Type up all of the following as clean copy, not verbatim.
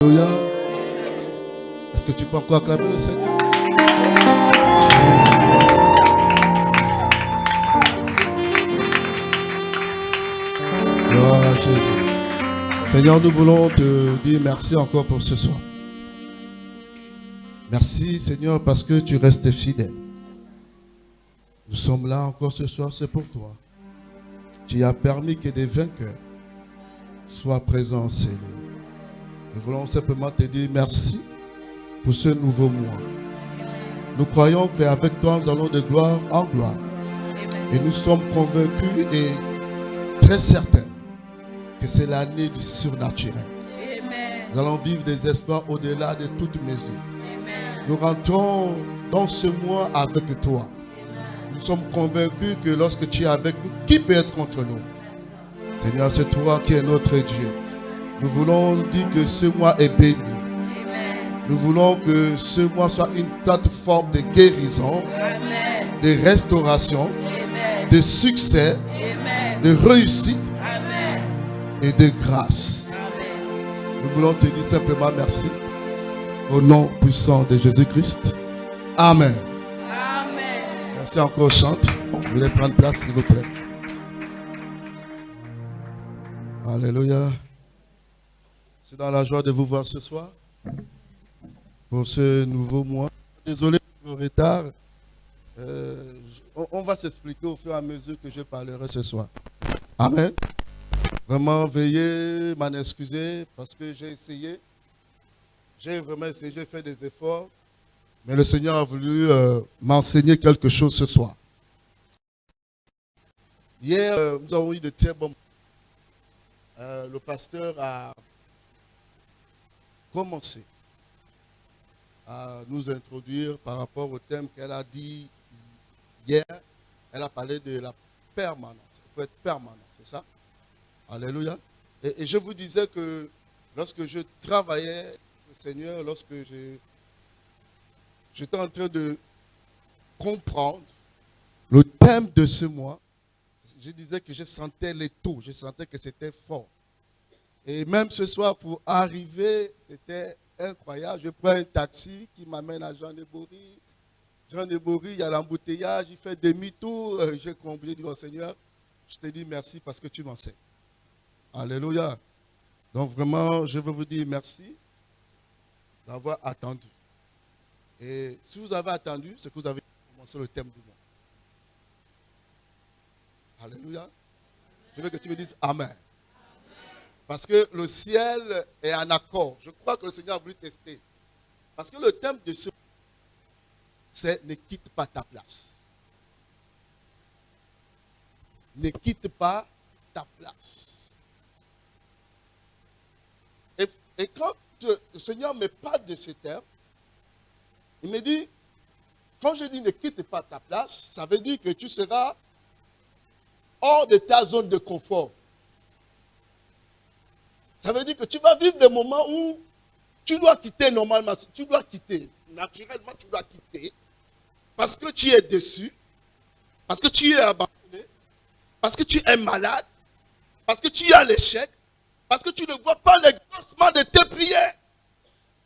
Alléluia. Est-ce que tu peux encore acclamer le Seigneur? Gloire à Jésus. Seigneur, nous voulons te dire merci encore pour ce soir. Merci Seigneur parce que tu restes fidèle. Nous sommes là encore ce soir, c'est pour toi. Tu as permis que des vainqueurs soient présents, Seigneur. Nous voulons simplement te dire merci pour ce nouveau mois. Nous croyons qu'avec toi, nous allons de gloire en gloire. Et nous sommes convaincus et très certains que c'est l'année du surnaturel. Nous allons vivre des exploits au-delà de toute mesure. Nous rentrons dans ce mois avec toi. Nous sommes convaincus que lorsque tu es avec nous, qui peut être contre nous? Seigneur, c'est toi qui es notre Dieu. Nous voulons dire que ce mois est béni. Nous voulons que ce mois soit une plateforme de guérison, de restauration, de succès, de réussite et de grâce. Nous voulons te dire simplement merci. Au nom puissant de Jésus-Christ. Amen. Merci encore, chante. Vous voulez prendre place, s'il vous plaît. Alléluia. Je suis dans la joie de vous voir ce soir. Pour ce nouveau mois. Désolé pour le retard. On va s'expliquer au fur et à mesure que je parlerai ce soir. Amen. Vraiment, veuillez m'en excuser parce que j'ai essayé. J'ai vraiment essayé, j'ai fait des efforts. Mais le Seigneur a voulu m'enseigner quelque chose ce soir. Hier, nous avons eu de très bons moments. Le pasteur a commencé à nous introduire par rapport au thème qu'elle a dit hier. Elle a parlé de la permanence. Il faut être permanent, c'est ça? Alléluia. Et je vous disais que lorsque je travaillais le Seigneur, lorsque j'étais en train de comprendre le thème de ce mois, je disais que je sentais les taux, je sentais que c'était fort. Et même ce soir, pour arriver, c'était incroyable. Je prends un taxi qui m'amène à Jean-de-Bory. Jean-de-Bory, il y a l'embouteillage, il fait demi-tour. J'ai compris, dit au Seigneur, je te dis merci parce que tu m'enseignes. Alléluia. Donc vraiment, je veux vous dire merci d'avoir attendu. Et si vous avez attendu, c'est que vous avez commencé le thème du mois. Alléluia. Je veux que tu me dises Amen. Parce que le ciel est en accord. Je crois que le Seigneur a voulu tester. Parce que le thème de ce mois, c'est ne quitte pas ta place. Ne quitte pas ta place. Et quand le Seigneur me parle de ce terme, il me dit, quand je dis ne quitte pas ta place, ça veut dire que tu seras hors de ta zone de confort. Ça veut dire que tu vas vivre des moments où tu dois quitter normalement, tu dois quitter, naturellement tu dois quitter, parce que tu es déçu, parce que tu es abandonné, parce que tu es malade, parce que tu as l'échec, parce que tu ne vois pas l'exaucement de tes prières.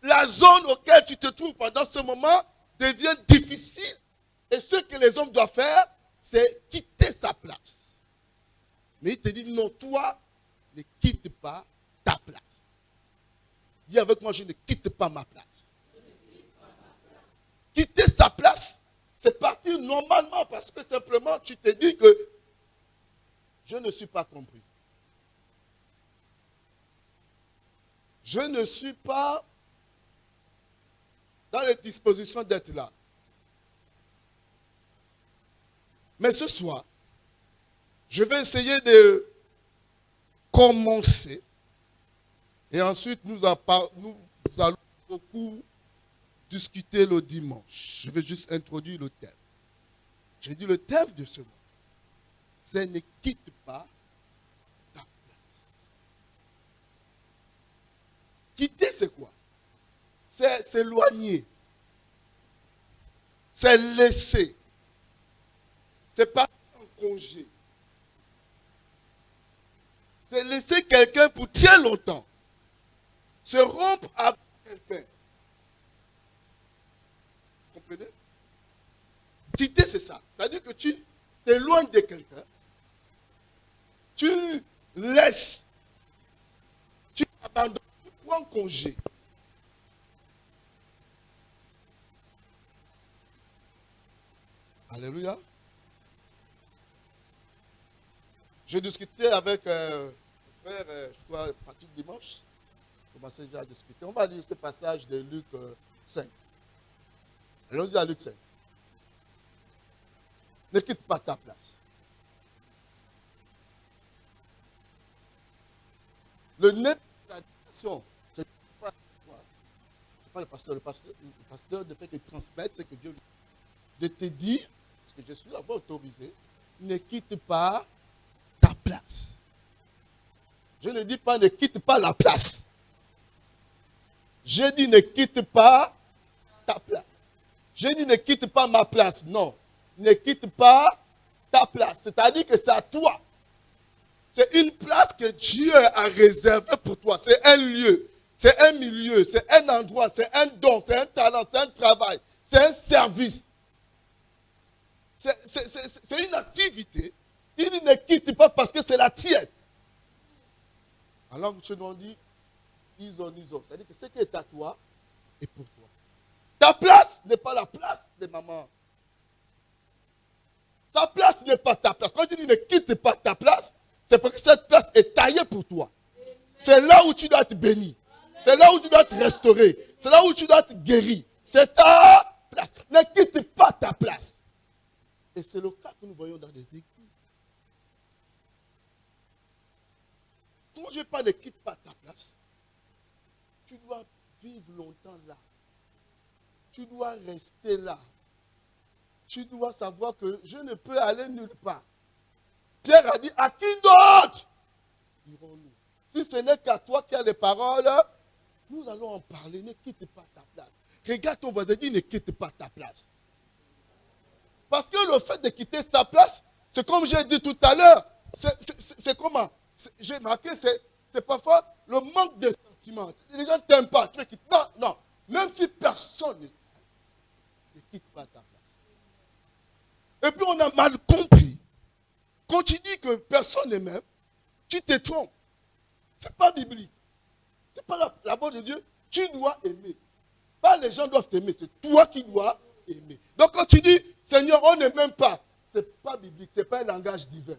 La zone auquel tu te trouves pendant ce moment devient difficile. Et ce que les hommes doivent faire, c'est quitter sa place. Mais il te dit, non, toi, ne quitte pas ta place. Dis avec moi, je ne quitte pas ma place. Quitter sa place, c'est partir normalement parce que simplement tu te dis que je ne suis pas compris. Je ne suis pas dans les dispositions d'être là. Mais ce soir, je vais essayer de commencer. Et ensuite, nous allons beaucoup discuter le dimanche. Je vais juste introduire le thème. J'ai dit le thème de ce mois, c'est ne quitte pas ta place. Quitter, c'est quoi? C'est s'éloigner. C'est laisser. C'est partir en congé. C'est laisser quelqu'un pour très longtemps. se rompre avec quelqu'un. Vous comprenez? Quitter, c'est ça. C'est-à-dire que tu t'éloignes de quelqu'un, tu laisses, tu abandonnes, tu prends congé. Alléluia. Je discutais avec mon frère, je crois, Patrick dimanche. On commençait déjà à discuter. On va lire ce passage de Luc 5. Allons-y à Luc 5. Ne quitte pas ta place. Le nez de la nation, c'est pas le pasteur. Le pasteur de fait de transmettre ce que Dieu lui dit. De te dire, parce que je suis là-bas autorisé, ne quitte pas ta place. Je ne dis pas ne quitte pas la place. J'ai dit ne quitte pas ta place. J'ai dit ne quitte pas ma place. Non. Ne quitte pas ta place. C'est-à-dire que c'est à toi. C'est une place que Dieu a réservée pour toi. C'est un lieu. C'est un milieu. C'est un endroit. C'est un don. C'est un talent. C'est un travail. C'est un service. C'est une activité. Il ne quitte pas parce que c'est la tienne. Alors que nous dit, iso. C'est-à-dire que ce qui est à toi est pour toi. Ta place n'est pas la place de maman. Sa place n'est pas ta place. Quand je dis ne quitte pas ta place, c'est parce que cette place est taillée pour toi. C'est là où tu dois être béni. C'est là où tu dois être restauré. C'est là où tu dois être guéri. C'est ta place. Ne quitte pas ta place. Et c'est le cas que nous voyons dans les églises. Quand je parle ne quitte pas ta place, tu dois vivre longtemps là. Tu dois rester là. Tu dois savoir que je ne peux aller nulle part. Pierre a dit, à qui d'autre irons-nous? Si ce n'est qu'à toi qui as les paroles, nous allons en parler. Ne quitte pas ta place. Regarde ton voisin, dis, ne quitte pas ta place. Parce que le fait de quitter sa place, c'est comme j'ai dit tout à l'heure, c'est comment? J'ai marqué, c'est parfois le manque de sentiments. Les gens ne t'aiment pas, tu veux quitter. Non, non. Même si personne ne t'aime, ne quitte pas ta place. Et puis on a mal compris. Quand tu dis que personne ne m'aime, tu te trompes. Ce n'est pas biblique. Ce n'est pas la voix de Dieu. Tu dois aimer. Pas les gens doivent t'aimer, c'est toi qui dois aimer. Donc quand tu dis, Seigneur, on ne m'aime pas, ce n'est pas biblique, ce n'est pas un langage divin.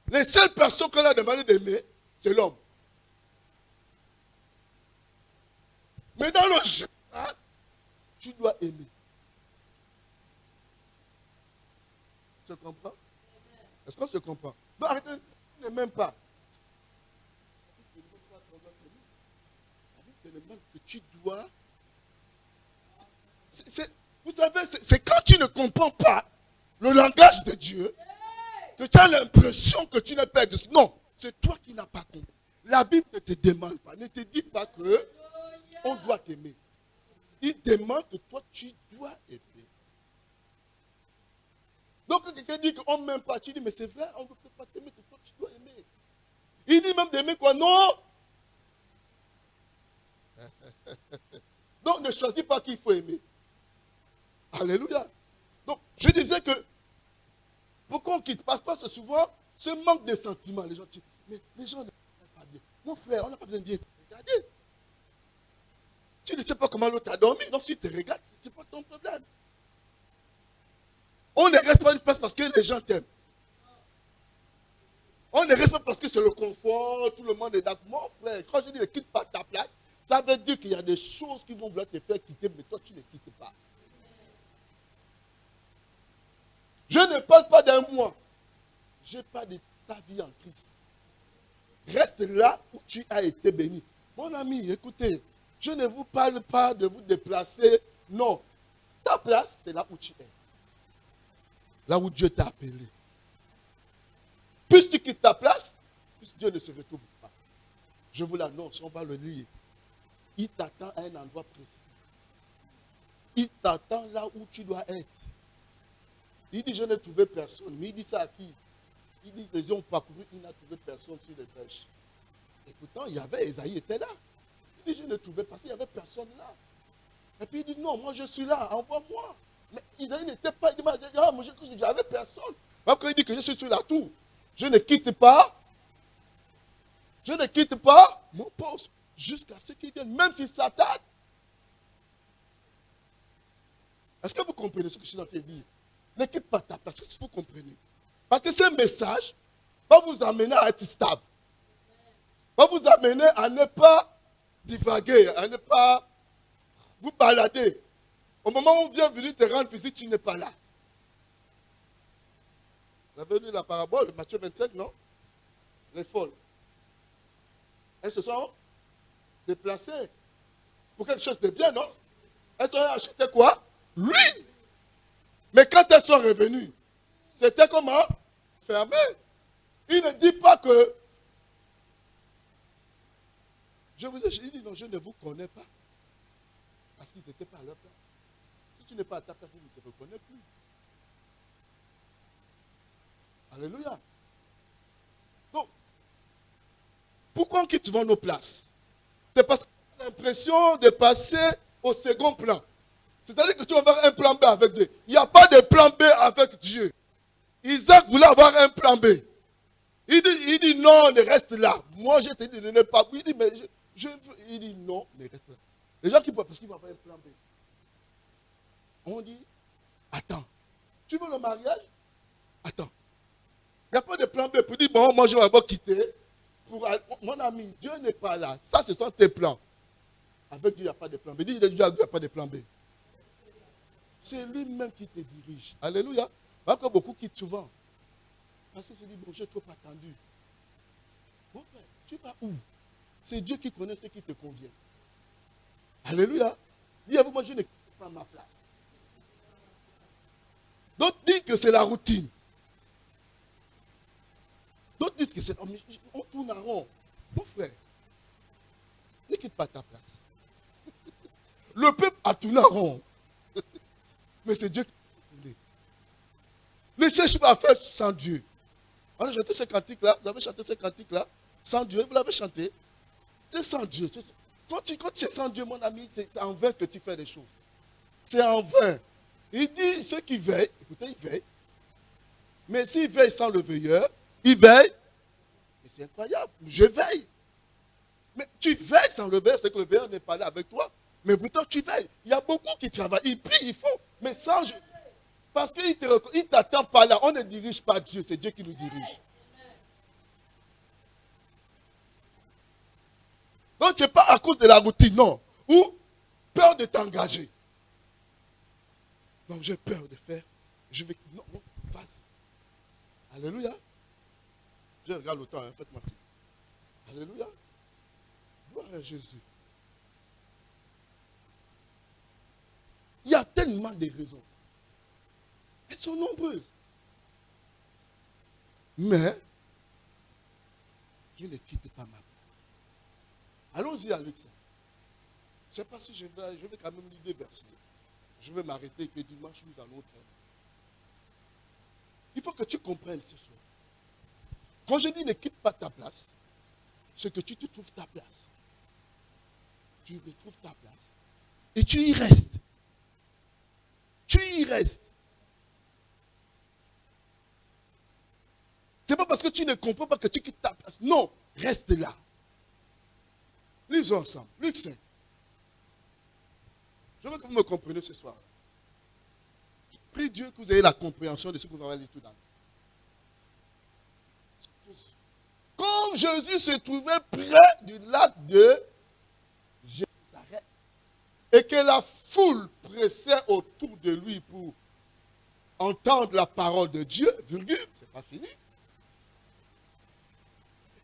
Les seules personnes qu'on a demandé d'aimer, c'est l'homme. Mais dans le général, tu dois aimer. Tu comprends? Est-ce qu'on se comprend? Non, arrêtez, tu ne m'aimes pas. Que tu dois. Vous savez, c'est quand tu ne comprends pas le langage de Dieu que tu as l'impression que tu n'es pas de. Non, c'est toi qui n'as pas compris. La Bible ne te demande pas, ne te dit pas que on doit t'aimer. Il demande que toi tu dois aimer. Donc quand quelqu'un dit qu'on ne m'aime pas, tu dis mais c'est vrai, on ne peut pas t'aimer, que toi tu dois aimer. Il dit même d'aimer quoi? Non. Donc ne choisis pas qu'il faut aimer. Alléluia. Donc je disais que pourquoi on quitte? Parce que souvent ce manque de sentiments. Les gens disent, mais les gens ne pas bien. Mon frère, on n'a pas besoin de bien te regarder. Tu ne sais pas comment l'autre a dormi. Donc si tu te regardes, ce n'est pas ton problème. On ne reste pas une place parce que les gens t'aiment. On ne reste pas parce que c'est le confort, tout le monde est d'accord. Mon frère, quand je dis ne quitte pas ta place, ça veut dire qu'il y a des choses qui vont vouloir te faire quitter, mais toi tu ne quittes pas. Je ne parle pas d'un mois. Je parle de ta vie en Christ. Reste là où tu as été béni. Mon ami, écoutez, je ne vous parle pas de vous déplacer. Non. Ta place, c'est là où tu es. Là où Dieu t'a appelé. Plus tu quittes ta place, plus Dieu ne se retrouve pas. Je vous l'annonce, on va le lire. Il t'attend à un endroit précis. Il t'attend là où tu dois être. Il dit, je n'ai trouvé personne. Mais il dit ça à qui? Il dit, ils ont parcouru, il n'a trouvé personne sur les brèches. Et pourtant, il y avait Esaïe était là. Il dit, je ne trouvais pas, il n'y avait personne là. Et puis il dit, non, moi je suis là, envoie-moi. Mais Isaïe n'était pas, il dit, ah, moi j'avais personne. Alors quand il dit que je suis sur la tour, je ne quitte pas mon poste jusqu'à ce qu'il vienne, même si ça tarde. Est-ce que vous comprenez ce que je suis en train de dire? Ne quitte pas ta place, si vous comprenez. Parce que ce message va vous amener à être stable. Va vous amener à ne pas divaguer, à ne pas vous balader. Au moment où on vient venir te rendre visite, tu n'es pas là. Vous avez lu la parabole de Matthieu 25, non? Les folles. Elles se sont déplacées pour quelque chose de bien, non? Elles sont allées acheter quoi? L'huile. Mais quand elles sont revenues, c'était comment? Fermé. Il ne dit pas que je vous ai dit non, je ne vous connais pas. Parce qu'ils n'étaient pas à leur place. Si tu n'es pas à ta place, ils ne te reconnaissent plus. Alléluia. Donc, pourquoi on quitte souvent nos places? C'est parce qu'on a l'impression de passer au second plan. C'est-à-dire que tu vas avoir un plan B avec Dieu. Il n'y a pas de plan B avec Dieu. Isaac voulait avoir un plan B. Il dit non, ne reste là. Moi, je te dis de ne pas. Il dit, mais il dit non, ne reste là. Les gens qui voient parce qu'ils vont avoir un plan B. On dit, attends. Tu veux le mariage? Attends. Il n'y a pas de plan B pour dire, bon, moi je vais d'abord quitter. Mon ami, Dieu n'est pas là. Ça, ce sont tes plans. Avec Dieu, il n'y a pas de plan B. Dis, Dieu, il n'y a pas de plan B. C'est lui-même qui te dirige. Alléluia. Alors que beaucoup quittent souvent. Parce qu'ils se disent, bon, j'ai trop attendu. Bon, tu vas où? C'est Dieu qui connaît ce qui te convient. Alléluia. Dis-vous, moi, je ne quitte pas ma place. D'autres disent que c'est la routine. D'autres disent que c'est... On tourne en rond. Mon frère, ne quitte pas ta place. Le peuple a tourné en rond. Mais c'est Dieu qui a tourné. Ne cherche pas à faire sans Dieu. On a chanté ce cantique-là. Vous avez chanté ce cantique-là. Sans Dieu, vous l'avez chanté. C'est sans Dieu. Quand tu es sans Dieu, mon ami, c'est en vain que tu fais des choses. C'est en vain. Il dit, ceux qui veillent, écoutez, ils veillent. Mais s'ils veillent sans le veilleur, ils veillent. Et c'est incroyable. Je veille. Mais tu veilles sans le veilleur, c'est que le veilleur n'est pas là avec toi. Mais pourtant, tu veilles. Il y a beaucoup qui travaillent. Ils prient, ils font. Mais sans... Parce qu'il ne t'attend pas là. On ne dirige pas Dieu. C'est Dieu qui nous dirige. Donc, ce n'est pas à cause de la routine, non. Ou peur de t'engager. Donc, j'ai peur de faire. Je vais... Non, non, vas-y. Alléluia. Je regarde le temps, hein, faites-moi ci. Alléluia. Gloire à Jésus. Il y a tellement de raisons. Elles sont nombreuses. Mais, je ne quitte pas ma place. Allons-y à Luc 5. Je ne sais pas si je vais quand même lire des versets. Je vais m'arrêter et puis dimanche, nous allons traîner. Il faut que tu comprennes ce soir. Quand je dis ne quitte pas ta place, c'est que tu te trouves ta place. Tu retrouves ta place. Et tu y restes. Tu y restes. Ce n'est pas parce que tu ne comprends pas que tu quittes ta place. Non, reste là. Lisons ensemble. Luc 5. Je veux que vous me compreniez ce soir. Je prie Dieu que vous ayez la compréhension de ce que vous avez lu tout dans le Quand Jésus se trouvait près du lac de Génézareth et que la foule pressait autour de lui pour entendre la parole de Dieu, virgule, c'est pas fini.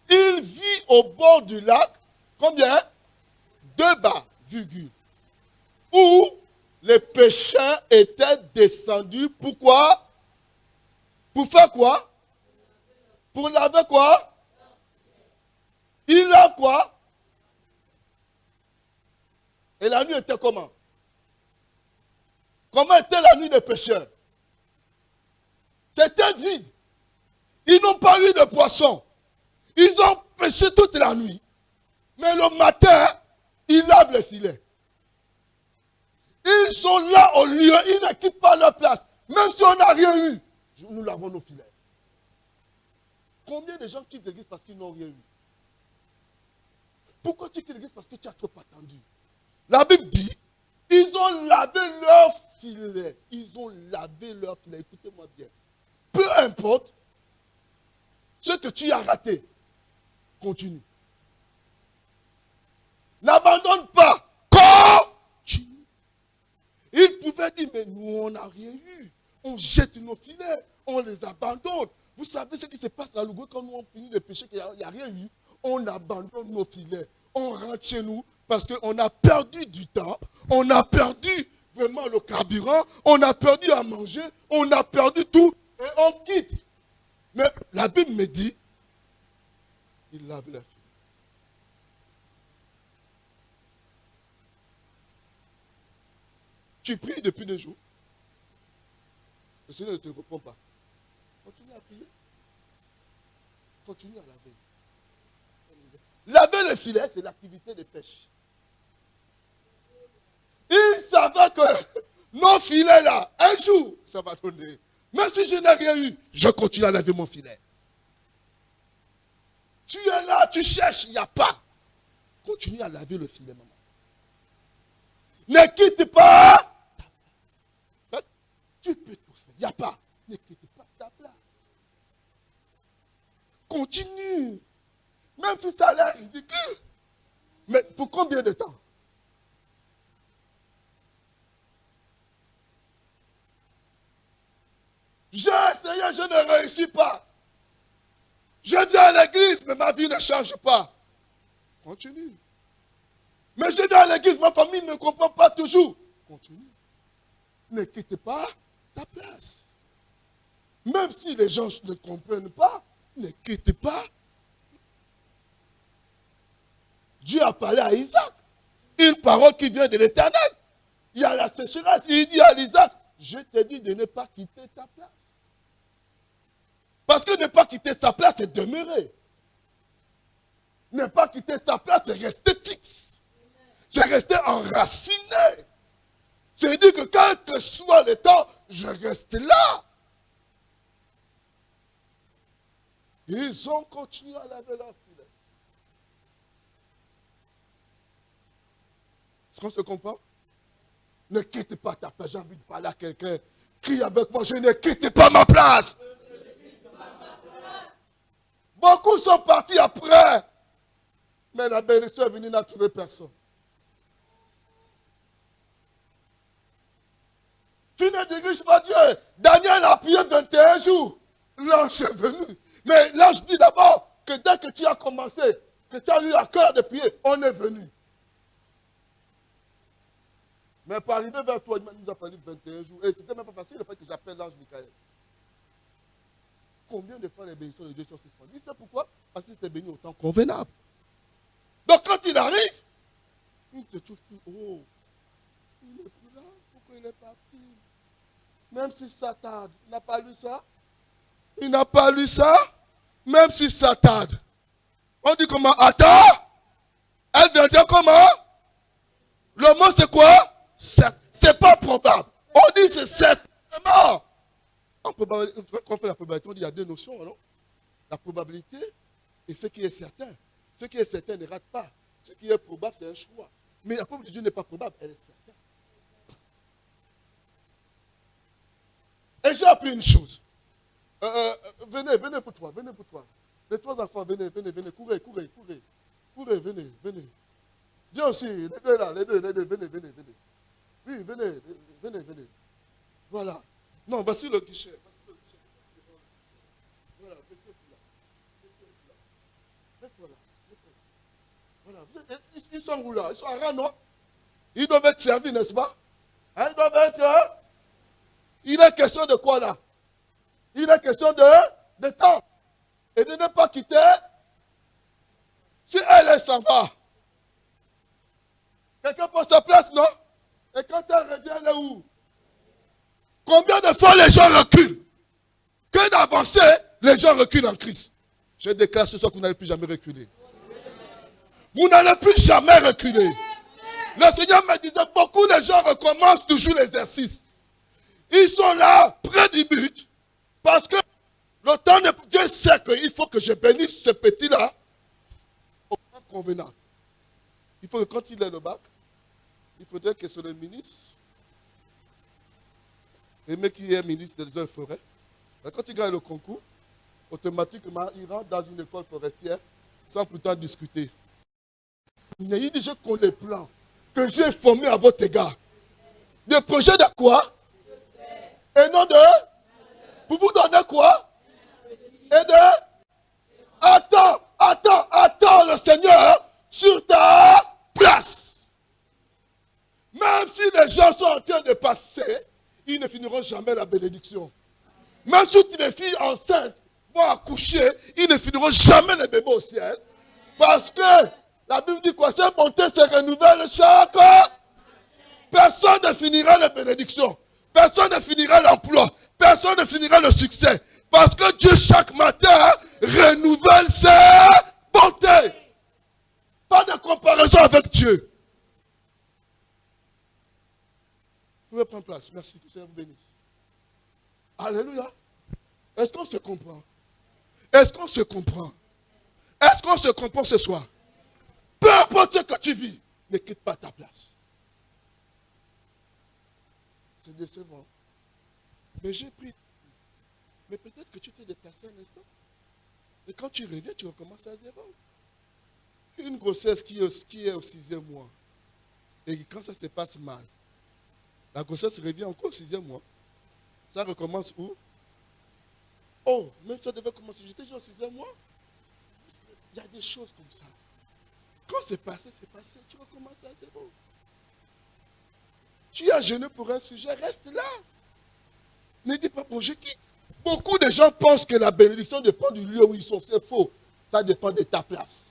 Il vit au bord du lac, combien? 2 barres, virgule, où les pécheurs étaient descendus. Pourquoi? Pour faire quoi? Pour laver quoi? Il lave quoi? Et la nuit était comment? Comment était la nuit des pécheurs? C'était vide. Ils n'ont pas eu de poisson. Ils ont pêché toute la nuit. Mais le matin, Ils lavent les filets. Ils sont là au lieu, ils ne quittent pas leur place. Même si on n'a rien eu, nous lavons nos filets. Combien de gens quittent l'église parce qu'ils n'ont rien eu? Pourquoi tu quittes l'église? Parce que tu as trop attendu. La Bible dit, ils ont lavé leur filet. Ils ont lavé leur filet. Écoutez-moi bien. Peu importe ce que tu as raté, continue. N'abandonne pas. Continue. Ils pouvaient dire, mais nous, on n'a rien eu. On jette nos filets. On les abandonne. Vous savez ce qui se passe à Louga quand nous on finit de pécher, qu'il n'y a rien eu. On abandonne nos filets. On rentre chez nous parce qu'on a perdu du temps. On a perdu vraiment le carburant. On a perdu à manger. On a perdu tout. Et on quitte. Mais la Bible me dit, il lave les filets. Tu pries depuis 2 jours. Le Seigneur ne te répond pas. Continue à prier. Continue à laver. Laver le filet, c'est l'activité de pêche. Il savait que nos filets là, un jour, ça va donner. Même si je n'ai rien eu, je continue à laver mon filet. Tu es là, tu cherches, il n'y a pas. Continue à laver le filet, maman. Ne quitte pas. Tu peux tout faire. Il n'y a pas. Ne quitte pas ta place. Continue. Même si ça a l'air ridicule. Mais pour combien de temps? J'ai essayé, je ne réussis pas. Je viens à l'église, mais ma vie ne change pas. Continue. Mais je viens à l'église, ma famille ne comprend pas toujours. Continue. Ne quitte pas ta place. Même si les gens ne comprennent pas, ne quitte pas. Dieu a parlé à Isaac. Une parole qui vient de l'Éternel. Il y a la sécheresse. Il dit à Isaac, je te dis de ne pas quitter ta place. Parce que ne pas quitter sa place, c'est demeurer. Ne pas quitter sa place, c'est rester fixe. C'est rester enraciné. C'est-à-dire que quel que soit le temps, je reste là. Ils ont continué à laver leur filet. Est-ce qu'on se comprend? Ne quitte pas ta place. J'ai envie de parler à quelqu'un. Crie avec moi, je ne quitte pas ma place. Beaucoup sont partis après. Mais la bénédiction est venue, n'a trouvé personne. Tu ne diriges pas Dieu. Daniel a prié 21 jours. L'ange est venu. Mais l'ange dit d'abord que dès que tu as commencé, que tu as eu à cœur de prier, on est venu. Mais pour arriver vers toi, il nous a fallu 21 jours. Et c'était même pas facile le fait que j'appelle l'ange Michael. Combien de fois les bénédictions de Dieu sont suspendues? Tu sais pourquoi? Parce que c'était béni au temps convenable. Donc quand il arrive, il ne te trouve plus. Oh, il n'est plus là. Pourquoi il est parti? Même si ça tarde. Il n'a pas lu ça? Il n'a pas lu ça? Même si ça tarde. On dit comment? Attends. Elle vient dire comment? Le mot c'est quoi? C'est pas probable. On dit c'est certainement. Quand on fait la probabilité, on dit il y a 2 notions, non? La probabilité et ce qui est certain. Ce qui est certain ne rate pas. Ce qui est probable, c'est un choix. Mais la probabilité de Dieu n'est pas probable, elle est certaine. Et j'ai appris une chose. Venez, vous trois. Les 3 enfants, venez, courez. Courez, venez. Viens aussi, les deux là, les deux, venez. Oui, venez. Voilà. Non, voici le guichet. Voilà, mettez-vous là. Voilà. Ils sont où là? Ils sont à rang, non? Ils doivent être servis, n'est-ce pas? Ils doivent être... Il est question de quoi là? Il est question de temps. Et de ne pas quitter. Si elle s'en va. Quelqu'un prend sa place, non? Et quand elle revient, elle est où? Combien de fois les gens reculent? Que d'avancer, les gens reculent en Christ. Je déclare ce soir que vous n'allez plus jamais reculer. Vous n'allez plus jamais reculer. Le Seigneur me disait, beaucoup de gens recommencent toujours l'exercice. Ils sont là, près du but, parce que le temps de Dieu sait qu'il faut que je bénisse ce petit-là au temps convenable. Il faut que quand il ait le bac, il faudrait que ce soit le ministre, le mec qui est ministre des eaux et forêts, quand il gagne le concours, automatiquement, il rentre dans une école forestière sans pourtant discuter. Mais il dit, je connais les plans que j'ai formés à votre égard. Des projets de quoi? Et non de? Pour vous donner quoi? Et de? Attends le Seigneur sur ta place. Même si les gens sont en train de passer, ils ne finiront jamais la bénédiction. Même si les filles enceintes vont accoucher, ils ne finiront jamais les bébés au ciel. Parce que la Bible dit quoi? Cette bonté se renouvelle chaque. Personne ne finira les bénédictions. Personne ne finira l'emploi. Personne ne finira le succès. Parce que Dieu, chaque matin, renouvelle ses bontés. Pas de comparaison avec Dieu. Vous pouvez prendre place. Merci. Que le Seigneur vous bénisse. Alléluia. Est-ce qu'on se comprend? Est-ce qu'on se comprend? Est-ce qu'on se comprend ce soir? Peu importe ce que tu vis, ne quitte pas ta place. C'est décevant. Mais j'ai pris. Mais peut-être que tu t'es déplacé un instant. Et quand tu reviens, tu recommences à zéro. Une grossesse qui est au 6e mois. Et quand ça se passe mal, la grossesse revient encore au 6e mois. Ça recommence où? Oh, même ça devait commencer. J'étais déjà au 6e mois. Il y a des choses comme ça. Quand c'est passé, tu recommences à zéro. Tu as jeûné pour un sujet, reste là. Ne dis pas, bon, je quitte. Beaucoup de gens pensent que la bénédiction dépend du lieu où ils sont. C'est faux. Ça dépend de ta place.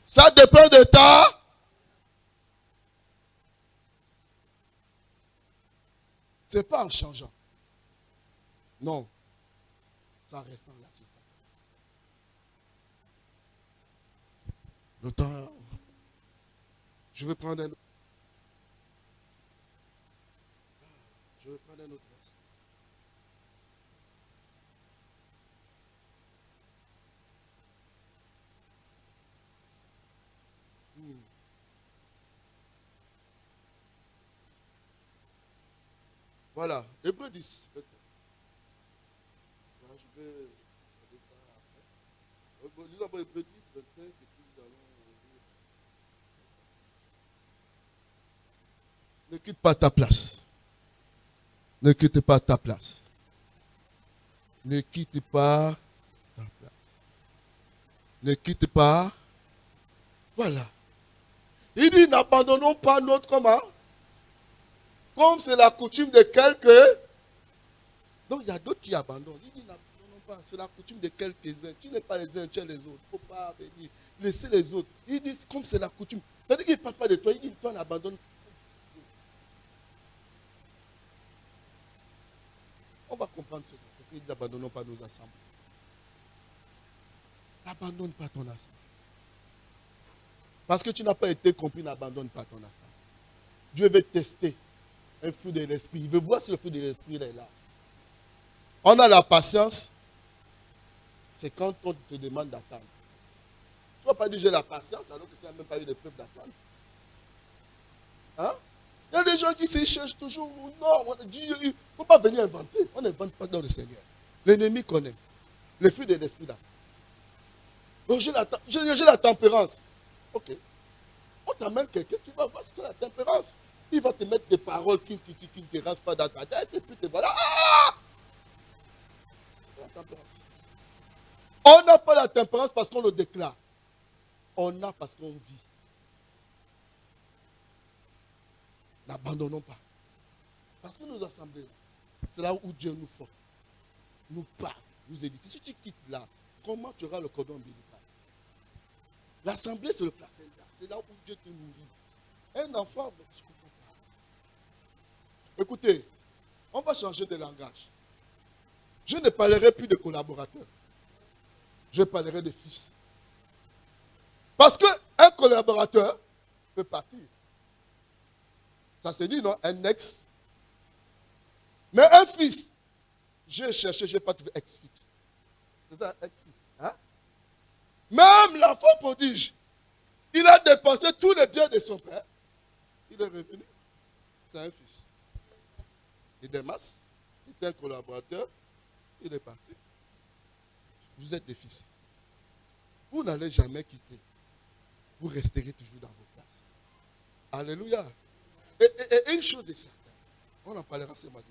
Ça dépend de ta. Ce n'est pas en changeant. Non. Ça reste en là sur ta place. Le temps. Je vais prendre un autre. Je vais prendre un autre verset. Voilà, Hébreux 10. Voilà, je vais regarder ça après. Lisons d'abord Hébreux 10, 25, et puis nous allons ouvrir. Ne quitte pas ta place. Ne quitte pas ta place. Ne quitte pas ta place. Ne quitte pas. Voilà. Il dit, n'abandonnons pas notre comment? Comme c'est la coutume de quelques. Donc il y a d'autres qui abandonnent. Il dit, n'abandonnons pas. C'est la coutume de quelques-uns. Tu n'es pas les uns, tu es les autres. Il ne faut pas venir. Laissez les autres. Il dit, comme c'est la coutume. C'est-à-dire qu'il ne parle pas de toi. Il dit, toi, n'abandonne pas. On va comprendre ce que dit, n'abandonnons pas nos assemblées. N'abandonne pas ton assemblée. Parce que tu n'as pas été compris, n'abandonne pas ton assemblée. Dieu veut tester un fruit de l'esprit. Il veut voir si le fruit de l'esprit est là. On a la patience, c'est quand on te demande d'attendre. Tu ne vas pas dire j'ai la patience alors que tu n'as même pas eu de preuve d'attendre. Hein? Il y a des gens qui se cherchent toujours. Non, Dieu, il ne faut pas venir inventer. On n'invente pas dans le Seigneur. L'ennemi connaît. Le fruit de l'esprit là. Donc j'ai la tempérance. Ok. On t'amène quelqu'un qui va voir ce que la tempérance. Il va te mettre des paroles qui ne te rentrent pas dans ta tête et puis te voilà. Ah! La tempérance. On n'a pas la tempérance parce qu'on le déclare. On a parce qu'on vit. N'abandonnons pas. Parce que nos assemblées, c'est là où Dieu nous forme, nous parle, nous édifie. Si tu quittes là, comment tu auras le cordon ombilical? L'assemblée, c'est le placenta. C'est là où Dieu te nourrit. Un enfant, je ne comprends pas. Écoutez, on va changer de langage. Je ne parlerai plus de collaborateurs. Je parlerai de fils. Parce qu'un collaborateur peut partir. Ça se dit, non? Un ex. Mais un fils, j'ai cherché, je n'ai pas trouvé ex-fils. C'est ça, un ex-fils. Hein? Même l'enfant prodige, il a dépensé tous les biens de son père. Il est revenu. C'est un fils. Il démasse. Il est un collaborateur. Il est parti. Vous êtes des fils. Vous n'allez jamais quitter. Vous resterez toujours dans vos places. Alléluia. Et une chose est certaine. On en parlera ce matin.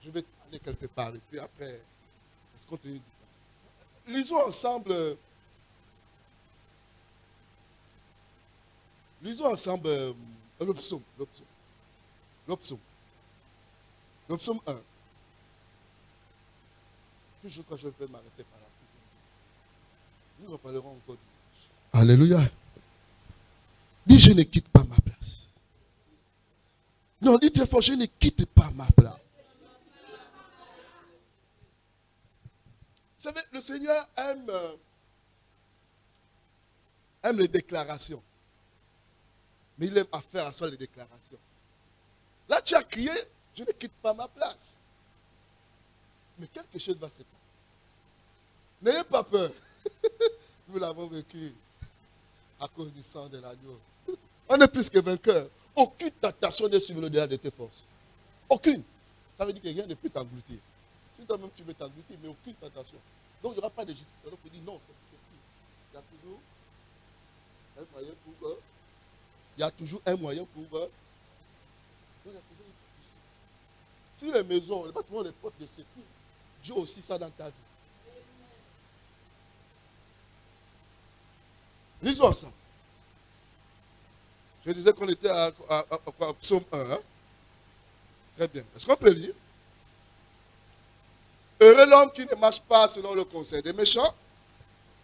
Je vais aller quelque part. Et puis après, parce qu'on continue. Lisons ensemble. Lisons ensemble le psaume. Le psaume 1. Je crois que je vais m'arrêter par là. Nous en parlerons encore. Alléluia. Dis, je ne quitte pas ma place. Non, dis très fort, je ne quitte pas ma place. Vous savez, le Seigneur aime les déclarations. Mais il aime à faire à soi les déclarations. Là, tu as crié, je ne quitte pas ma place. Mais quelque chose va se passer. N'ayez pas peur. Nous l'avons vécu à cause du sang de l'agneau. On est plus que vainqueurs. Aucune tentation n'est sur au-delà de tes forces. Aucune. Ça veut dire que rien ne peut t'engloutir. Si toi-même tu veux t'engloutir, mais aucune tentation. Donc il n'y aura pas de justification pour dire non, c'est possible. Il y a toujours un moyen pour il y a toujours un moyen pour si les maisons, les bâtiments, les portes de secours, Dieu aussi ça dans ta vie. Lisons ensemble. Je disais qu'on était à psaume 1. Hein? Très bien. Est-ce qu'on peut lire? Heureux l'homme qui ne marche pas selon le conseil des méchants.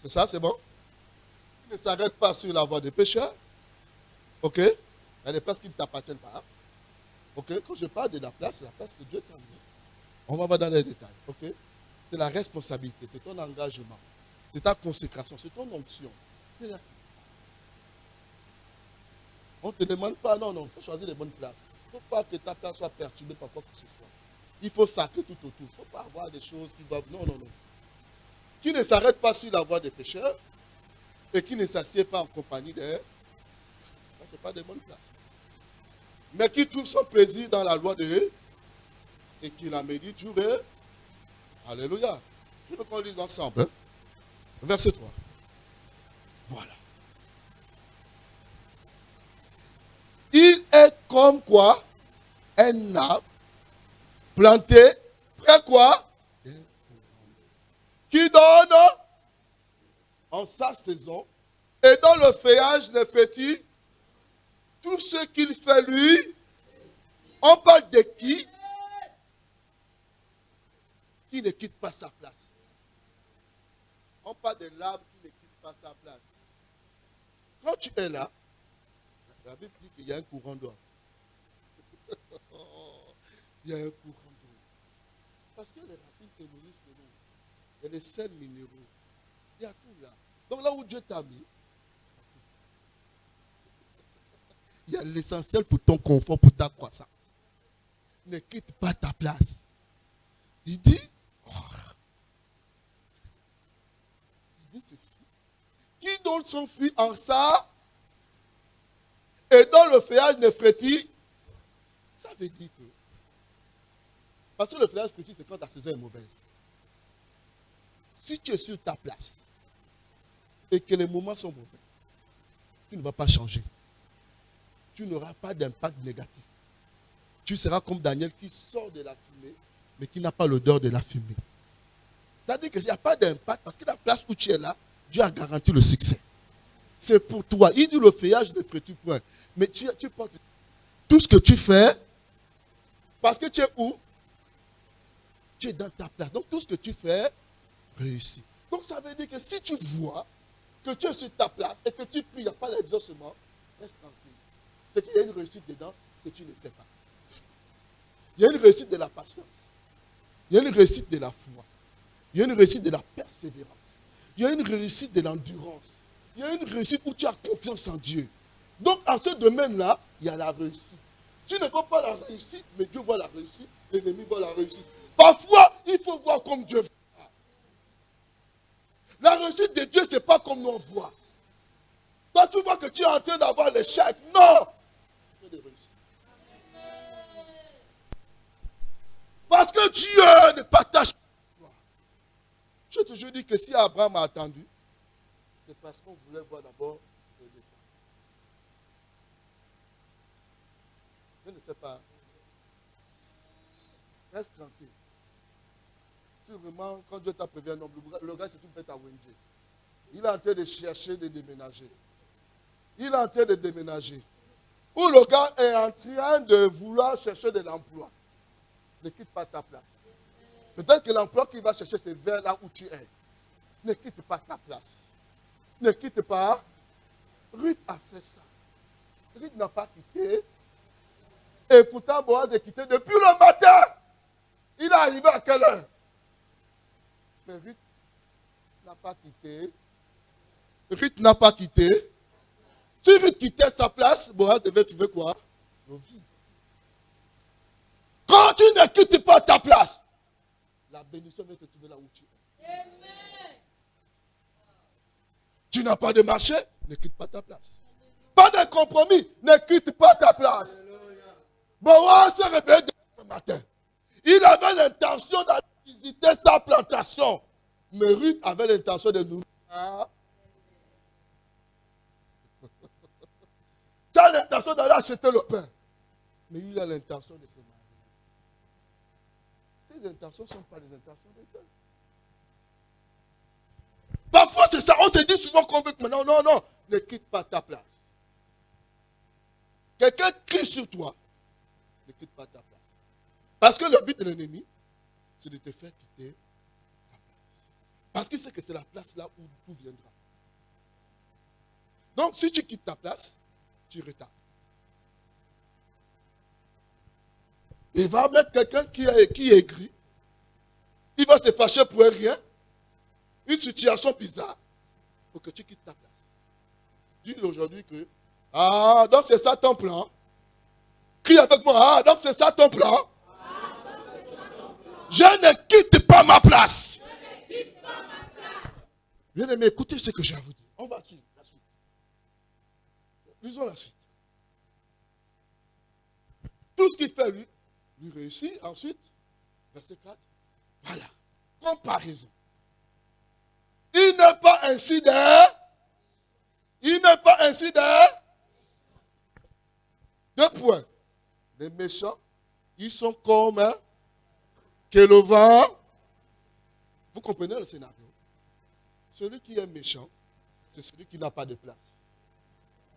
C'est ça, c'est bon? Qui ne s'arrête pas sur la voie des pécheurs. Ok? Il y a des places qui ne t'appartiennent pas. Ok? Quand je parle de la place, c'est la place que Dieu t'a mis. On va voir dans les détails. Ok? C'est la responsabilité, c'est ton engagement, c'est ta consécration, c'est ton onction. On ne te demande pas, non, il faut choisir les bonnes places. Il ne faut pas que ta place soit perturbée par quoi que ce soit. Il faut sacrer tout autour. Il ne faut pas avoir des choses qui doivent... Non. Qui ne s'arrête pas sur la voie des pécheurs et qui ne s'assied pas en compagnie d'eux, ce n'est pas des bonnes places. Mais qui trouve son plaisir dans la loi de Dieu et qui la médite jour et... Alléluia. Je veux qu'on lise ensemble. Hein? Verset 3. Voilà. Il est comme quoi? Un arbre planté près quoi? Qui donne en sa saison et dans le feuillage ne fait-il tout ce qu'il fait lui. On parle de qui? Qui ne quitte pas sa place. On parle de l'arbre qui ne quitte pas sa place. Quand tu es là, la Bible dit qu'il y a un courant d'eau. Il y a un courant d'eau. Parce que les racines te nourrissent de l'eau. Il y a les sels minéraux. Il y a tout là. Donc là où Dieu t'a mis, il y a l'essentiel pour ton confort, pour ta croissance. Ne quitte pas ta place. Il dit ceci. Qui donne son fruit en ça et dans le feuillage ne frétille. Ça veut dire que. Parce que le feuillage frétille, c'est quand ta saison est mauvaise. Si tu es sur ta place et que les moments sont mauvais, tu ne vas pas changer. Tu n'auras pas d'impact négatif. Tu seras comme Daniel qui sort de la fumée, mais qui n'a pas l'odeur de la fumée. C'est-à-dire qu'il n'y a pas d'impact parce que la place où tu es là, Dieu a garanti le succès. C'est pour toi. Il dit le feuillage ne frétille point. Mais tu portes tout ce que tu fais, parce que tu es où? Tu es dans ta place. Donc tout ce que tu fais, réussit. Donc ça veut dire que si tu vois que tu es sur ta place et que tu pries, il n'y a pas d'exaucement, reste tranquille. C'est qu'il y a une réussite dedans que tu ne sais pas. Il y a une réussite de la patience. Il y a une réussite de la foi. Il y a une réussite de la persévérance. Il y a une réussite de l'endurance. Il y a une réussite où tu as confiance en Dieu. Donc, en ce domaine-là, il y a la réussite. Tu ne vois pas la réussite, mais Dieu voit la réussite. L'ennemi voit la réussite. Parfois, il faut voir comme Dieu voit. La réussite de Dieu, ce n'est pas comme nous on voit. Quand tu vois que tu es en train d'avoir l'échec, non. Parce que Dieu ne partage pas. Je te dis que si Abraham a attendu, c'est parce qu'on voulait voir d'abord le départ. Je ne sais pas. Reste tranquille. Si vraiment, quand Dieu t'a prévu un homme, le gars, c'est tout fait à Wendy. Il est en train de chercher de déménager. Il est en train de déménager. Ou le gars est en train de vouloir chercher de l'emploi. Ne quitte pas ta place. Peut-être que l'emploi qu'il va chercher, c'est vers là où tu es. Ne quitte pas ta place. Ne quitte pas. Ruth a fait ça. Ruth n'a pas quitté. Et pourtant, Boaz est quitté depuis le matin. Il est arrivé à quelle heure? Mais Ruth n'a pas quitté. Ruth n'a pas quitté. Si Ruth quittait sa place, Boaz devait trouver quoi? Le vide. Quand tu ne quittes pas ta place, la bénédiction va te trouver là où tu es. Amen. Tu n'as pas de marché, ne quitte pas ta place. Pas de compromis, ne quitte pas ta place. Boaz s'est réveillé le matin. Il avait l'intention d'aller visiter sa plantation. Mais Ruth avait l'intention de nous. Tu as l'intention d'aller acheter le pain. Mais il a l'intention de se marier. Tes intentions ne sont pas les intentions de Dieu. Parfois, c'est ça. On se dit souvent qu'on veut que maintenant, non, ne quitte pas ta place. Quelqu'un crie sur toi, ne quitte pas ta place. Parce que le but de l'ennemi, c'est de te faire quitter ta place. Parce qu'il sait que c'est la place là où tout viendra. Donc, si tu quittes ta place, tu retardes. Il va mettre quelqu'un qui est gris. Il va se fâcher pour rien. Une situation bizarre pour que tu quittes ta place. Dis aujourd'hui que, donc c'est ça ton plan. Crie avec moi, donc c'est ça ton plan. Je ne quitte pas ma place. Bien aimé, écoutez ce que j'ai à vous dire. On va suivre la suite. Lisons la suite. Tout ce qu'il fait, lui réussit. Ensuite, verset 4. Voilà. Comparaison. Il n'est pas ainsi Deux points. Les méchants, ils sont comme que le vent. Vous comprenez le scénario? Celui qui est méchant, c'est celui qui n'a pas de place.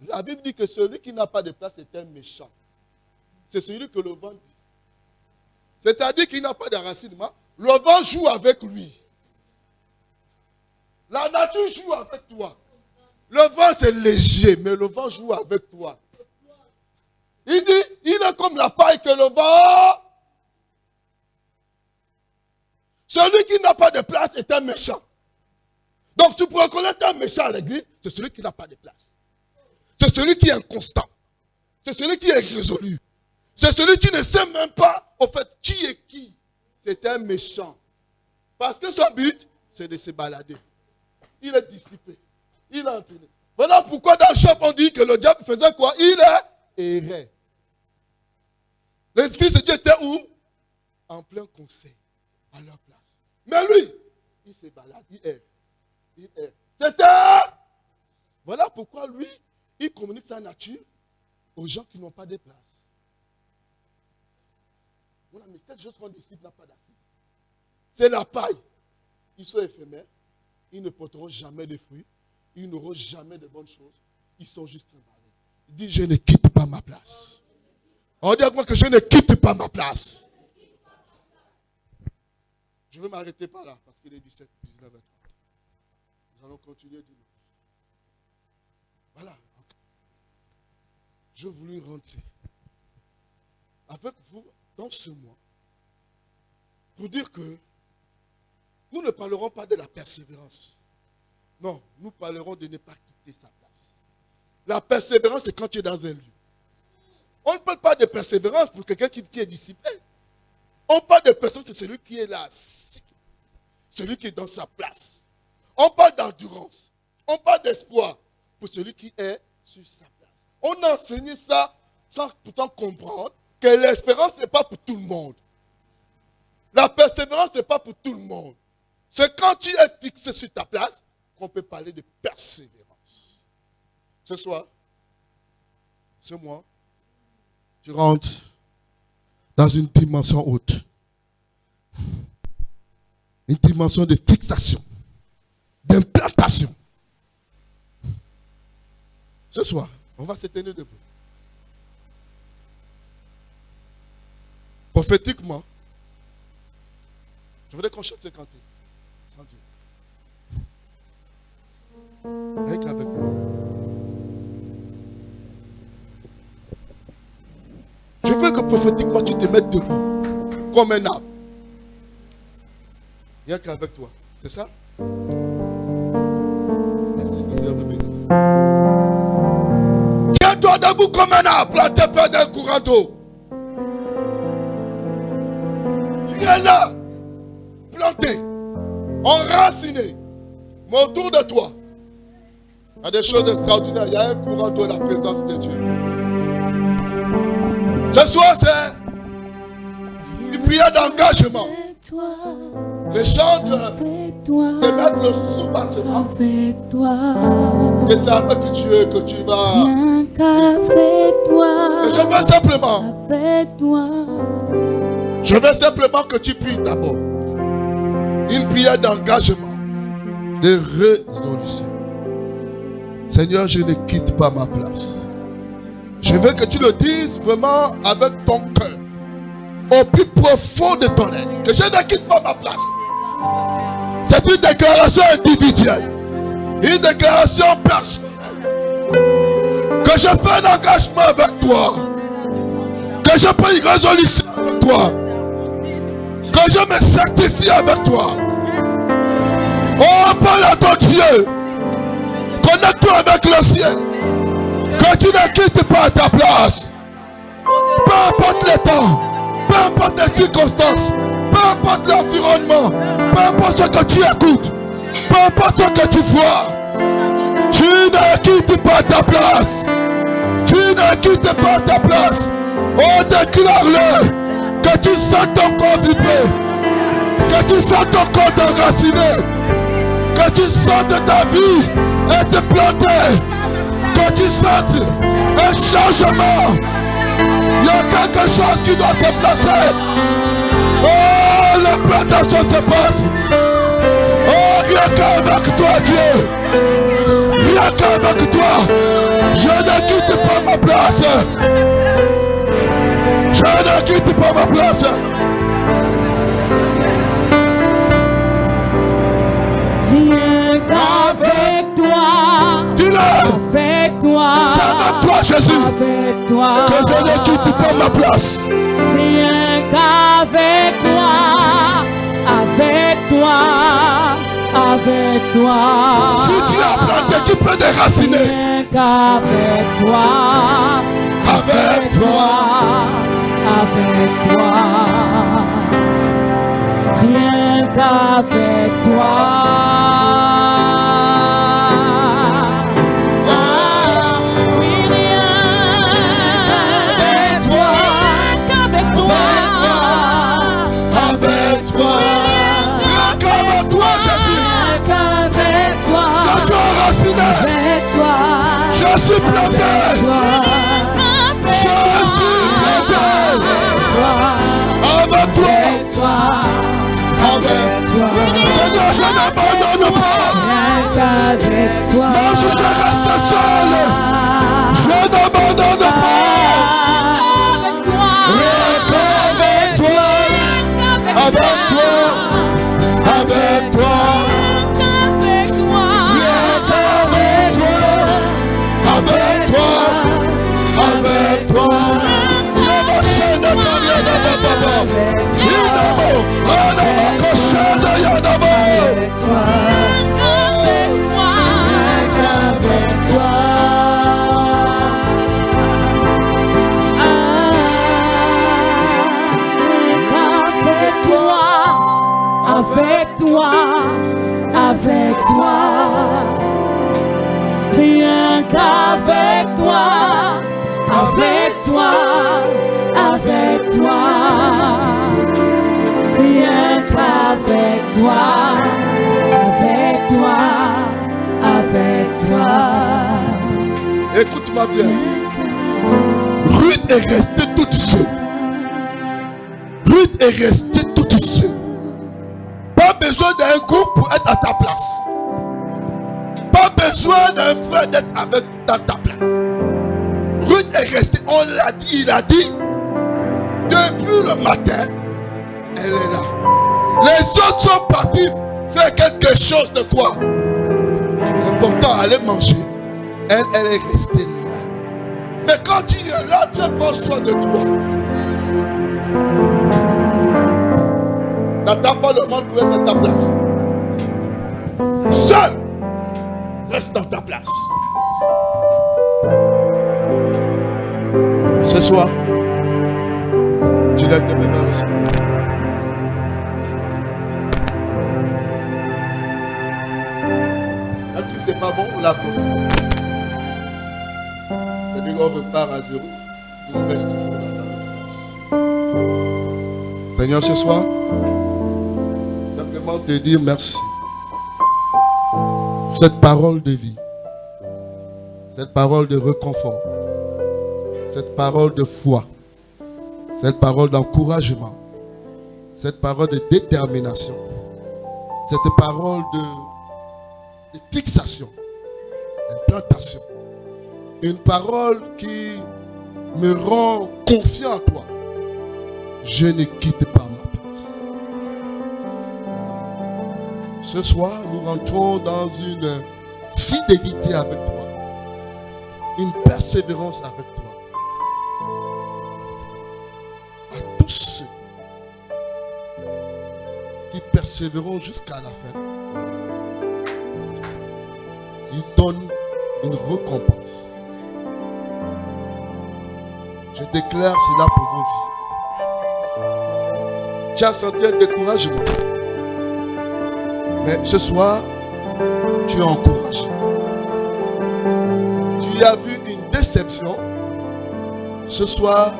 La Bible dit que celui qui n'a pas de place est un méchant. C'est celui que le vent dit. C'est-à-dire qu'il n'a pas de racinement. Le vent joue avec lui. La nature joue avec toi. Le vent c'est léger, mais le vent joue avec toi. Il dit, il est comme la paille que le vent. Celui qui n'a pas de place est un méchant. Donc, si pour reconnaître un méchant à l'église, c'est celui qui n'a pas de place. C'est celui qui est inconstant. C'est celui qui est irrésolu. C'est celui qui ne sait même pas, au fait, qui est qui. C'est un méchant. Parce que son but, c'est de se balader. Il est dissipé. Il est entraîné. Voilà pourquoi dans Job, on dit que le diable faisait quoi? Il errait. Les fils de Dieu étaient où? En plein conseil, à leur place. Mais lui, il se balade, il erre. C'était. Voilà pourquoi lui, il communique sa nature aux gens qui n'ont pas de place. Voilà, mais cette chose qu'on décide n'a pas d'assise. C'est la paille. Ils sont éphémères. Ils ne porteront jamais de fruits. Ils n'auront jamais de bonnes choses. Ils sont juste trimballés. Il dit, je ne quitte pas ma place. On dit à moi que je ne quitte pas ma place. Je vais m'arrêter par là parce qu'il est 17, 19 et 30. Nous allons continuer dimanche. Voilà. Je voulais rentrer avec vous dans ce mois pour dire que nous ne parlerons pas de la persévérance. Non, nous parlerons de ne pas quitter sa place. La persévérance, c'est quand tu es dans un lieu. On ne parle pas de persévérance pour quelqu'un qui est dissipé. On parle de personne, c'est celui qui est là, celui qui est dans sa place. On parle d'endurance. On parle d'espoir pour celui qui est sur sa place. On a enseigné ça sans pourtant comprendre que l'espérance, ce n'est pas pour tout le monde. La persévérance, ce n'est pas pour tout le monde. C'est quand tu es fixé sur ta place qu'on peut parler de persévérance. Ce soir, ce mois, tu rentres dans une dimension haute. Une dimension de fixation, d'implantation. Ce soir, on va se tenir debout. Prophétiquement, je voudrais qu'on chante ce cantique. Sans Dieu. Rien qu'avec nous. Je veux que prophétiquement tu te mettes debout, comme un arbre. Rien qu'avec toi. C'est ça? Merci, que Dieu vous bénisse. Tiens-toi debout comme un arbre, planté près d'un courant d'eau. Tu es là, planté, enraciné. Mais autour de toi, il y a des choses extraordinaires. Il y a un courant d'eau, la présence de Dieu. Ce soir, c'est une prière d'engagement. Les chants de mettre le sous-bassement. Que c'est avec Dieu que tu vas. Mais je veux simplement que tu pries d'abord. Une prière d'engagement, de résolution. Seigneur, je ne quitte pas ma place. Je veux que tu le dises vraiment avec ton cœur, au plus profond de ton être, que je ne quitte pas ma place. C'est une déclaration individuelle, une déclaration personnelle. Que je fais un engagement avec toi, que je prenne une résolution avec toi, que je me sanctifie avec toi. Oh, parle à ton Dieu, connecte-toi avec le ciel. Que tu ne quittes pas ta place. Peu importe le temps, peu importe les circonstances, peu importe l'environnement, peu importe ce que tu écoutes, peu importe ce que tu vois, tu ne quittes pas ta place. Tu ne quittes pas ta place. Oh, déclare-le. Que tu sens ton corps vibrer. Que tu sens ton corps t'enraciner. Que tu sens ta vie être plantée. Que tu sentes un changement. Il y a quelque chose qui doit se placer. Oh, la plantation se passe. Oh, rien qu'avec toi, Dieu. Rien qu'avec toi. Je ne quitte pas ma place. Je ne quitte pas ma place. Rien qu'avec toi. Dis-le. Avec toi. C'est avec toi, Jésus. Avec toi. Que je ne quitte pas ma place. Rien qu'avec toi. Avec toi. Avec toi. Si tu as planté, qui peut déraciner? Rien qu'avec toi. Avec toi. Avec toi. Rien qu'avec toi. Je suis planté. Je suis planté. Avec toi. Avec toi. Seigneur, je n'abandonne pas. Même si je reste seul, je n'abandonne pas. Avec toi. Avec toi. Avec toi. Avec toi. Avec toi. qu'avec toi, avec toi, avec toi. Rien qu'avec toi, avec toi, avec toi. Écoute-moi bien. Ruth est restée toute seule. Ruth est restée toute seule. Pas besoin d'un groupe pour être à ta place. Pas besoin d'un frère d'être avec dans ta place. Ruth est restée, on l'a dit, il a dit, depuis le matin, elle est là. Les autres sont partis faire quelque chose de quoi? Important, aller manger. Elle est restée là. Mais quand tu es là, Dieu prend soin de toi. N'attends pas le monde pour être à ta place. Seul, reste dans ta place. Ce soir, tu lèves tes mains vers le ciel. Même si c'est pas bon, on l'a profité. Et puis on repart à zéro. On reste toujours dans ta place. Seigneur, ce soir, simplement te dire merci pour cette parole de vie, cette parole de réconfort, cette parole de foi, cette parole d'encouragement, cette parole de détermination, cette parole de fixation, d'implantation, une parole qui me rend confiant en toi. Je ne quitte pas ma place. Ce soir, nous rentrons dans une fidélité avec toi, une persévérance avec toi. À tous ceux qui persévéreront jusqu'à la fin, il donne une récompense. Je déclare cela pour vos vies. Tu as senti un découragement. Mais ce soir, tu es encouragé. Tu as vu une déception. Ce soir,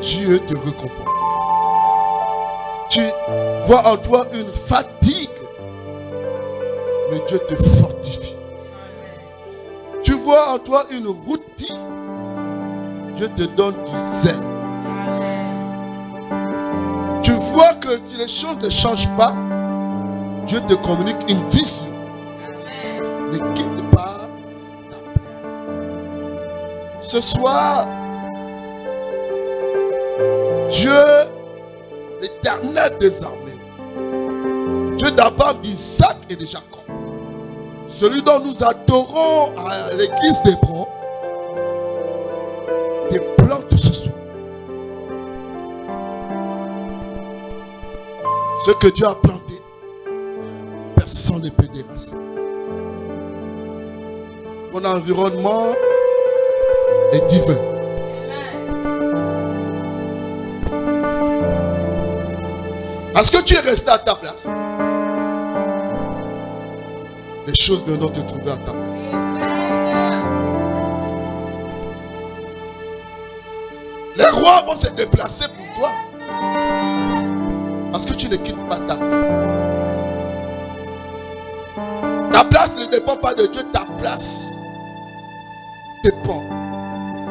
Dieu te réconforte. Tu vois en toi une fatigue. Mais Dieu te fortifie. Tu vois en toi une routine. Dieu te donne du zèle. Tu vois que les choses ne changent pas. Dieu te communique une vision. Ne quitte pas ta place. Ce soir, Dieu, l'Éternel des armées, Dieu d'Abraham, d'Isaac et de Jacob, celui dont nous adorons à l'église d'Hébron, te plante ce soir. Ce que Dieu a planté, personne ne peut déracer. Mon environnement est divin. Est-ce que tu es resté à ta place? Les choses viendront te trouver à ta place. Les rois vont se déplacer pour toi. Parce que tu ne quittes pas ta place. Ta place ne dépend pas de Dieu. Ta place dépend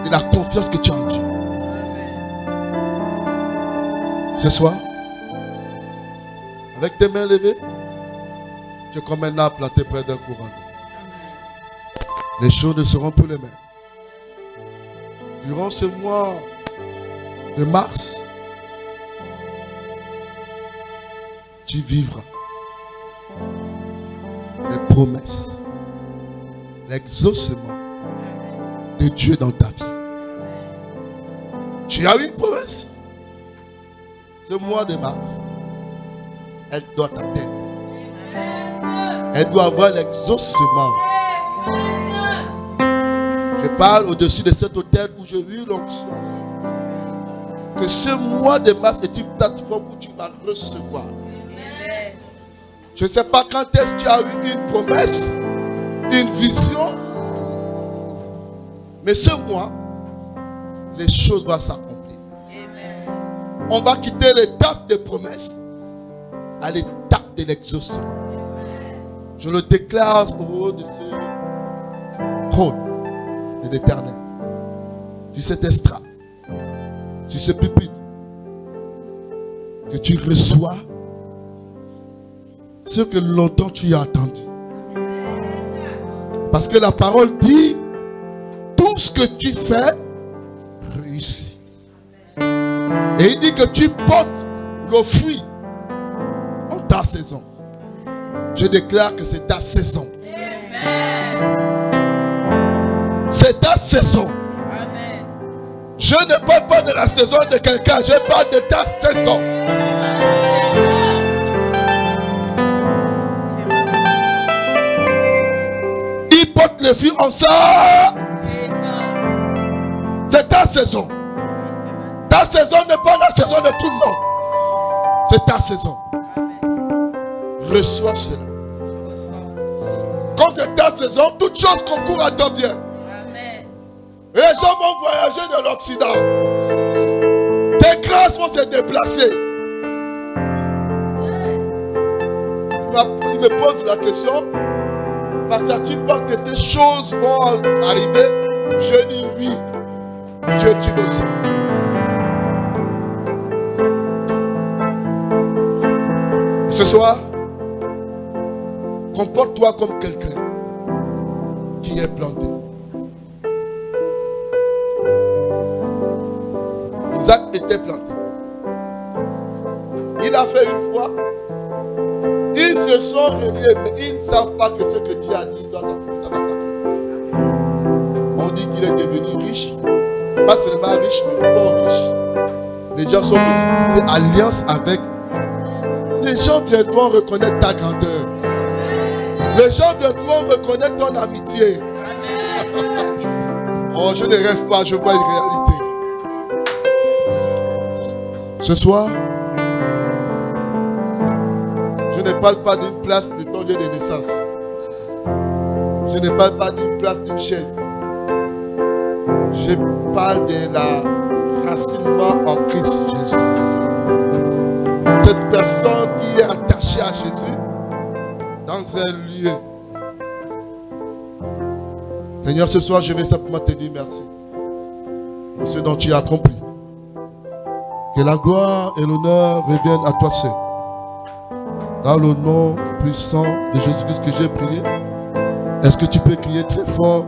de la confiance que tu as en Dieu. Ce soir, avec tes mains levées, tu es comme un arbre planté près d'un courant d'eau. Les choses ne seront plus les mêmes. Durant ce mois de mars, tu vivras les promesses, l'exaucement de Dieu dans ta vie. Tu as une promesse. Ce mois de mars, elle doit t'atteindre. Elle doit avoir l'exaucement. Je parle au-dessus de cet hôtel où j'ai eu l'onction. Que ce mois de mars est une plateforme où tu vas recevoir. Je ne sais pas quand est-ce que tu as eu une promesse, une vision, Mais ce mois, les choses vont s'accomplir. On va quitter l'étape des promesses à l'étape de l'exaucement. Je le déclare au haut de ce trône de l'Éternel, sur cette estrade, sur ce pupitre, que tu reçois ce que longtemps tu as attendu. Parce que la parole dit, tout ce que tu fais réussit. Et il dit que tu portes le fruit en ta saison. Je déclare que c'est ta saison. C'est ta saison. Amen. Je ne parle pas de la saison de quelqu'un, je parle de ta saison. Il porte le fruit en ça. C'est ta saison. Ta saison n'est pas la saison de tout le monde. C'est ta saison. Reçois cela. Quand c'est ta saison, toute chose concourt à ton bien. Amen. Et les gens vont voyager de l'Occident. Tes grâces vont se déplacer. Il me pose la question, parce que tu penses que ces choses vont arriver? Je dis oui. Dieu est innocent. Ce soir, comporte-toi comme quelqu'un qui est planté. Isaac était planté. Il a fait une fois. Ils se sont reliés, mais ils ne savent pas que ce que Dieu a dit, ça va s'accomplir. On dit qu'il est devenu riche. Pas seulement riche, mais fort riche. Les gens sont venus tisser alliance avec. Les gens viendront reconnaître ta grandeur. Les gens viendront reconnaître ton amitié. Oh, je ne rêve pas, je vois une réalité. Ce soir, je ne parle pas d'une place de ton lieu de naissance. Je ne parle pas d'une place d'une chaise. Je parle de la racinement en Christ Jésus. Cette personne qui est attachée à Jésus dans un lieu. Seigneur, ce soir, je vais simplement te dire merci pour ce dont tu as accompli. Que la gloire et l'honneur reviennent à toi seul. Dans le nom puissant de Jésus-Christ que j'ai prié, est-ce que tu peux crier très fort?